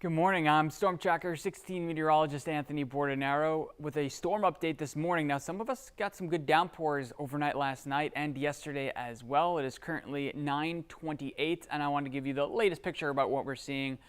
Good morning. I'm Stormtracker 16 meteorologist Anthony Bordanaro with a storm update this morning. Now, some of us got some good downpours overnight last night and yesterday as well. It is currently 9:28, and I want to give you the latest picture about what we're seeing.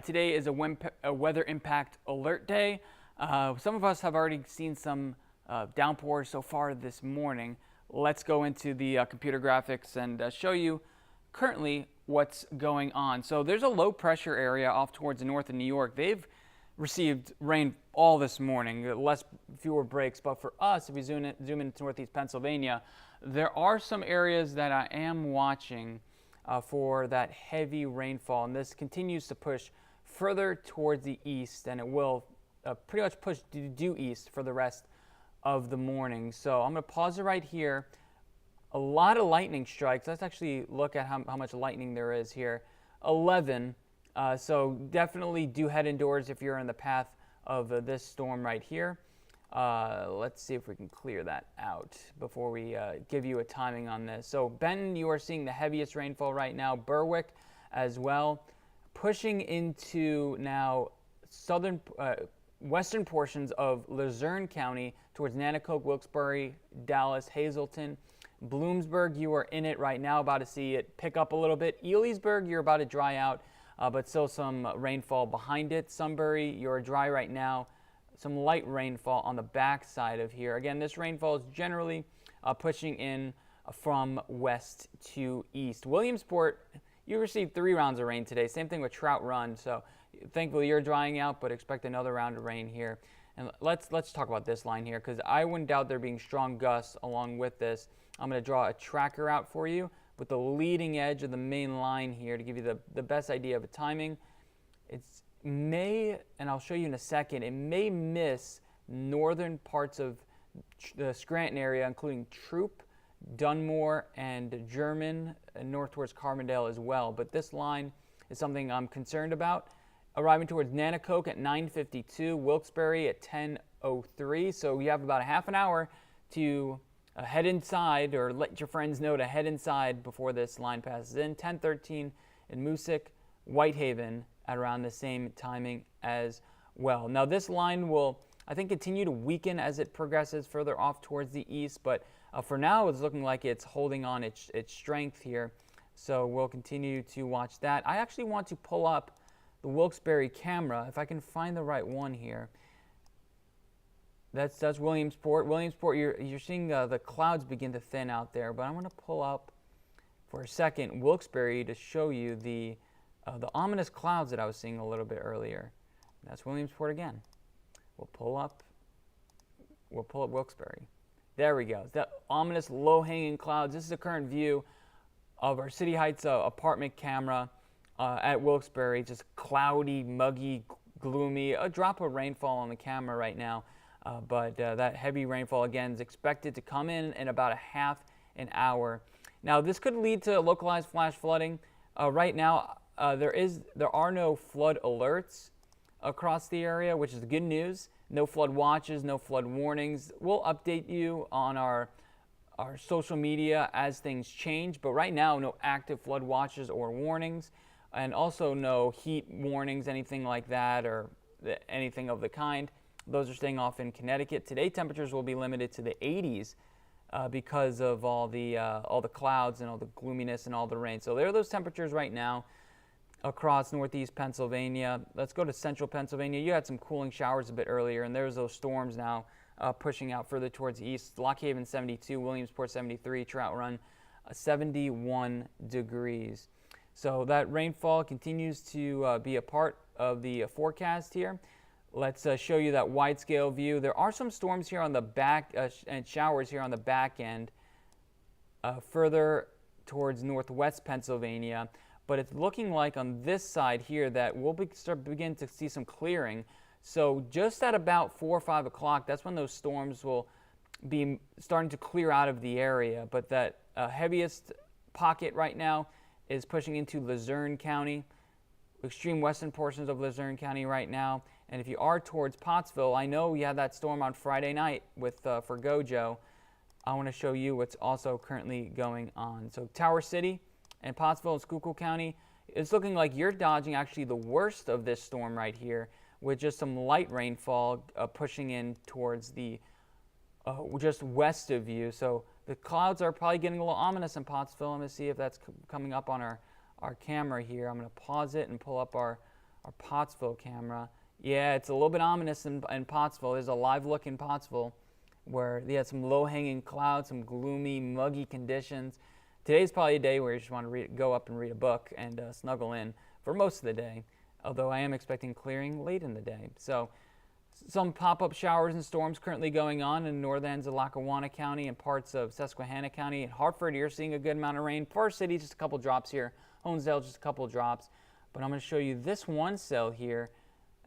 Today is a weather impact alert day. Some of us have already seen some downpours so far this morning. Let's go into the computer graphics and show you currently what's going on. So there's a low pressure area off towards the north of New York. They've received rain all this morning, fewer breaks. But for us, if we zoom into Northeast Pennsylvania, there are some areas that I am watching for that heavy rainfall. And this continues to push further towards the east, and it will pretty much push due east for the rest of the morning. So I'm going to pause it right here. A lot of lightning strikes. Let's actually look at how much lightning there is here. 11. So definitely do head indoors if you're in the path of this storm right here. Let's see if we can clear that out before we give you a timing on this. So Benton, you are seeing the heaviest rainfall right now. Berwick as well. Pushing into now western portions of Luzerne County towards Nanticoke, Wilkes-Barre, Dallas, Hazleton. Bloomsburg, you are in it right now, about to see it pick up a little bit. Elysburg, you're about to dry out, but still some rainfall behind it. Sunbury, you're dry right now. Some light rainfall on the back side of here. Again, this rainfall is generally pushing in from west to east. Williamsport, you received 3 rounds of rain today. Same thing with Trout Run. So thankfully you're drying out, but expect another round of rain here. And let's talk about this line here, because I wouldn't doubt there being strong gusts along with this. I'm going to draw a tracker out for you with the leading edge of the main line here to give you the best idea of a timing. It's may, and I'll show you in a second, it may miss northern parts of the Scranton area, including Troop, Dunmore, and German, and north towards Carbondale as well. But this line is something I'm concerned about. Arriving towards Nanticoke at 9:52, Wilkes-Barre at 10:03. So you have about a half an hour to head inside, or let your friends know to head inside before this line passes in. 10:13 in Moosic, Whitehaven at around the same timing as well. Now this line will, I think, continue to weaken as it progresses further off towards the east, but for now it's looking like it's holding on its strength here. So we'll continue to watch that. I actually want to pull up the Wilkes-Barre camera, if I can find the right one here. That's Williamsport. Williamsport, you're seeing the clouds begin to thin out there, but I'm going to pull up for a second Wilkes-Barre to show you the ominous clouds that I was seeing a little bit earlier. That's Williamsport again. We'll pull up Wilkes-Barre. There we go. It's that ominous low-hanging clouds. This is the current view of our City Heights apartment camera at Wilkes-Barre. Just cloudy, muggy, gloomy. A drop of rainfall on the camera right now. But that heavy rainfall, again, is expected to come in about a half an hour. Now, this could lead to localized flash flooding. Right now, there are no flood alerts across the area, which is good news. No flood watches, no flood warnings. We'll update you on our social media as things change. But right now, no active flood watches or warnings. And also no heat warnings, anything like that, or anything of the kind. Those are staying off in Connecticut. Today, temperatures will be limited to the 80s because of all the clouds and all the gloominess and all the rain. So there are those temperatures right now across Northeast Pennsylvania. Let's go to Central Pennsylvania. You had some cooling showers a bit earlier, and there's those storms now pushing out further towards the east. Lock Haven 72, Williamsport 73, Trout Run 71 degrees. So that rainfall continues to be a part of the forecast here. Let's show you that wide-scale view. There are some storms here on the back and showers here on the back end further towards northwest Pennsylvania. But it's looking like on this side here that we'll begin to see some clearing. So just at about 4 or 5 o'clock, that's when those storms will be starting to clear out of the area. But that heaviest pocket right now is pushing into Luzerne County, extreme western portions of Luzerne County right now. And if you are towards Pottsville, I know you had that storm on Friday night for Gojo. I want to show you what's also currently going on. So Tower City and Pottsville and Schuylkill County, it's looking like you're dodging actually the worst of this storm right here, with just some light rainfall pushing in towards the just west of you. So the clouds are probably getting a little ominous in Pottsville. I'm going to see if that's coming up on our camera here. I'm going to pause it and pull up our Pottsville camera. Yeah, it's a little bit ominous in Pottsville. There's a live look in Pottsville where they had some low-hanging clouds, some gloomy, muggy conditions. Today's probably a day where you just want to go up and read a book and snuggle in for most of the day, although I am expecting clearing late in the day. So some pop-up showers and storms currently going on in north ends of Lackawanna County and parts of Susquehanna County. In Hartford, you're seeing a good amount of rain. Forest City, just a couple drops here. Honesdale, just a couple drops. But I'm going to show you this one cell here,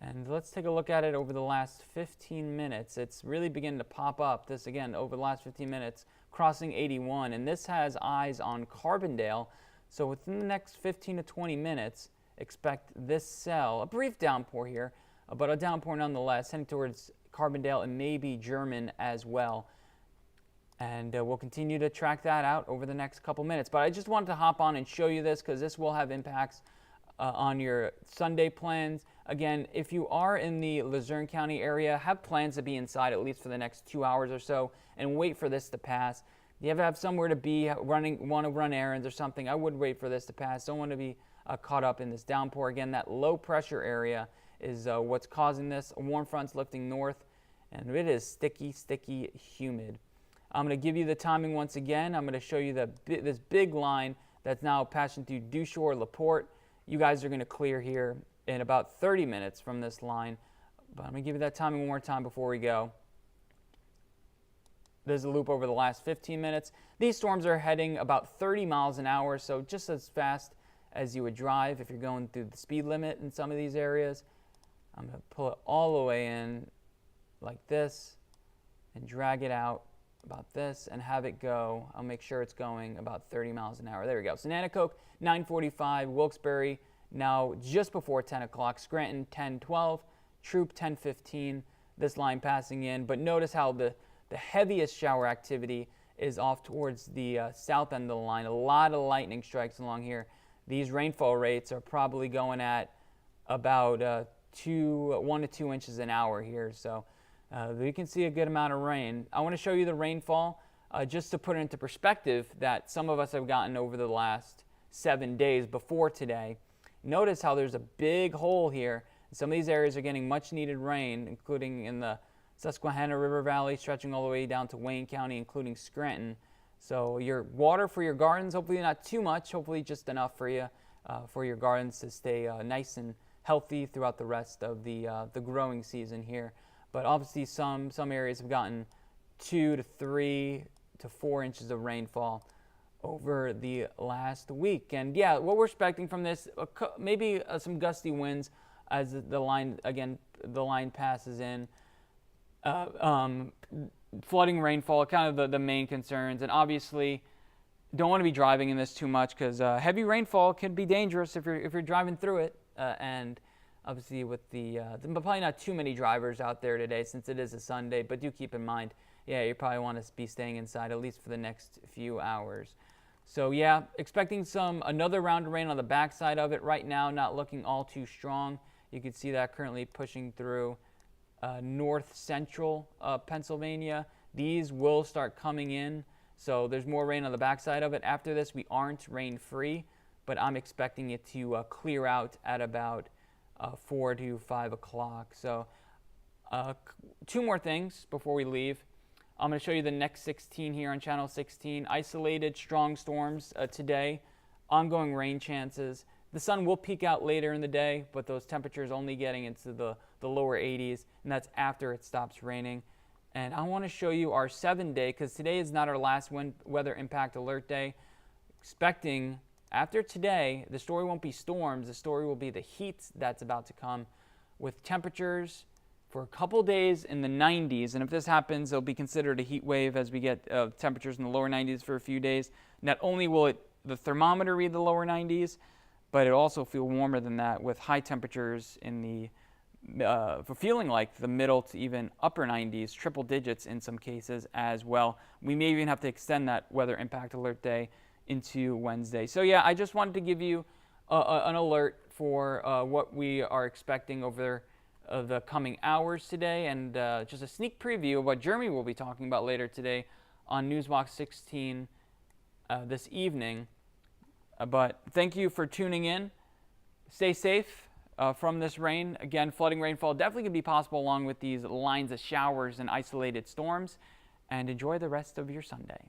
and let's take a look at it over the last 15 minutes. It's really beginning to pop up. This, again, over the last 15 minutes, crossing 81. And this has eyes on Carbondale. So within the next 15 to 20 minutes, expect this cell, a brief downpour here, but a downpour nonetheless, heading towards Carbondale and maybe German as well. And we'll continue to track that out over the next couple minutes. But I just wanted to hop on and show you this because this will have impacts on your Sunday plans. Again, if you are in the Luzerne County area, have plans to be inside at least for the next 2 hours or so and wait for this to pass. If you have somewhere to be, want to run errands or something, I would wait for this to pass. Don't want to be caught up in this downpour. Again, that low pressure area is what's causing this. A warm front's lifting north, and it is sticky, sticky, humid. I'm going to give you the timing once again. I'm going to show you this big line that's now passing through Dushore, LaPorte. You guys are going to clear here in about 30 minutes from this line. But I'm going to give you that timing one more time before we go. There's a loop over the last 15 minutes. These storms are heading about 30 miles an hour, so just as fast as you would drive if you're going through the speed limit in some of these areas. I'm going to pull it all the way in like this and drag it out about this and have it go. I'll make sure it's going about 30 miles an hour. There we go. So Nanticoke, 9:45. Wilkes-Barre, now just before 10 o'clock. Scranton, 10:12. Troop, 10:15. This line passing in. But notice how the heaviest shower activity is off towards the south end of the line. A lot of lightning strikes along here. These rainfall rates are probably going at about 1 to 2 inches an hour here. So you can see a good amount of rain. I want to show you the rainfall just to put it into perspective that some of us have gotten over the last 7 days before today. Notice how there's a big hole here. Some of these areas are getting much needed rain, including in the Susquehanna River Valley, stretching all the way down to Wayne County, including Scranton. So your water for your gardens, hopefully not too much, hopefully just enough for you, for your gardens to stay nice and healthy throughout the rest of the growing season here. But obviously some areas have gotten 2 to 3 to 4 inches of rainfall over the last week. And yeah, what we're expecting from this, maybe some gusty winds as the line passes in. Flooding rainfall, kind of the main concerns. And obviously, don't want to be driving in this too much because heavy rainfall can be dangerous if you're driving through it. And obviously, with but probably not too many drivers out there today since it is a Sunday. But do keep in mind, yeah, you probably want to be staying inside at least for the next few hours. So yeah, expecting another round of rain on the backside of it. Right now, not looking all too strong. You can see that currently pushing through north central Pennsylvania. These will start coming in, so there's more rain on the backside of it. After this, we aren't rain free, but I'm expecting it to clear out at about 4 to 5 o'clock. So 2 more things before we leave. I'm going to show you the next 16 here on channel 16. Isolated strong storms today, ongoing rain chances. The sun will peak out later in the day, but those temperatures only getting into the lower 80s, and that's after it stops raining. And I want to show you our 7-day, because today is not our last weather impact alert day. Expecting after today, the story won't be storms, the story will be the heat that's about to come, with temperatures for a couple days in the 90s. And if this happens, it'll be considered a heat wave as we get temperatures in the lower 90s for a few days. Not only will the thermometer read the lower 90s, but it also feel warmer than that with high temperatures in the for feeling like the middle to even upper 90s, triple digits in some cases as well. We may even have to extend that weather impact alert day into Wednesday. So yeah, I just wanted to give you an alert for what we are expecting over the coming hours today, and just a sneak preview of what Jeremy will be talking about later today on Newsbox 16 this evening. But thank you for tuning in. Stay safe from this rain. Again, flooding rainfall definitely can be possible along with these lines of showers and isolated storms. And enjoy the rest of your Sunday.